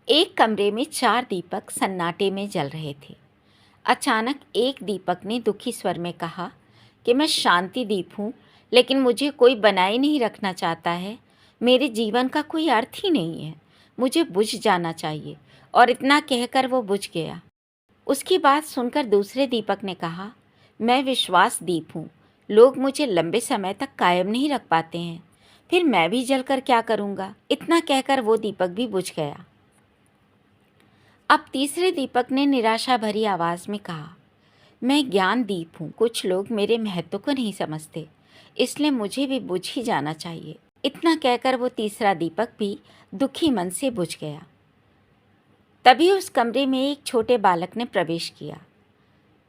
एक कमरे में 4 दीपक सन्नाटे में जल रहे थे। अचानक एक दीपक ने दुखी स्वर में कहा कि मैं शांति दीप हूँ, लेकिन मुझे कोई बनाए नहीं रखना चाहता है। मेरे जीवन का कोई अर्थ ही नहीं है। मुझे बुझ जाना चाहिए। और इतना कहकर वो बुझ गया। उसकी बात सुनकर दूसरे दीपक ने कहा, मैं विश्वास दीप हूँ। लोग मुझे लंबे समय तक कायम नहीं रख पाते हैं। फिर मैं भी जलकर क्या करूँगा? इतना कहकर वो दीपक भी बुझ गया। अब तीसरे दीपक ने निराशा भरी आवाज़ में कहा, मैं ज्ञान दीप हूँ। कुछ लोग मेरे महत्व को नहीं समझते, इसलिए मुझे भी बुझ ही जाना चाहिए। इतना कहकर वो तीसरा दीपक भी दुखी मन से बुझ गया। तभी उस कमरे में एक छोटे बालक ने प्रवेश किया।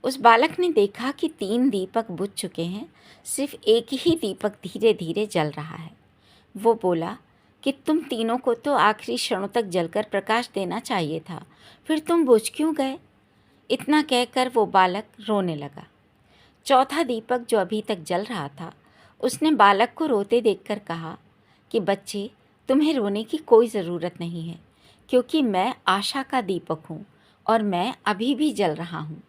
उस बालक ने देखा कि 3 दीपक बुझ चुके हैं, सिर्फ एक ही दीपक धीरे धीरे जल रहा है। वो बोला कि तुम तीनों को तो आखिरी क्षणों तक जलकर प्रकाश देना चाहिए था, फिर तुम बुझ क्यों गए? इतना कहकर वो बालक रोने लगा। चौथा दीपक जो अभी तक जल रहा था, उसने बालक को रोते देखकर कहा कि बच्चे, तुम्हें रोने की कोई ज़रूरत नहीं है, क्योंकि मैं आशा का दीपक हूँ और मैं अभी भी जल रहा हूँ।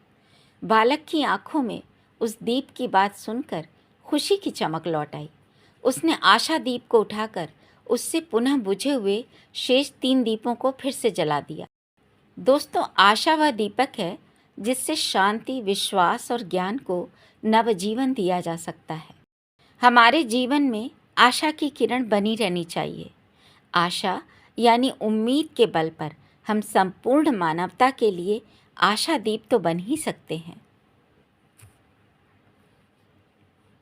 बालक की आंखों में उस दीप की बात सुनकर खुशी की चमक लौट आई। उसने आशा दीप को उठाकर उससे पुनः बुझे हुए शेष 3 दीपों को फिर से जला दिया। दोस्तों, आशा वह दीपक है जिससे शांति, विश्वास और ज्ञान को नवजीवन दिया जा सकता है। हमारे जीवन में आशा की किरण बनी रहनी चाहिए। आशा यानी उम्मीद के बल पर हम संपूर्ण मानवता के लिए आशा दीप तो बन ही सकते हैं।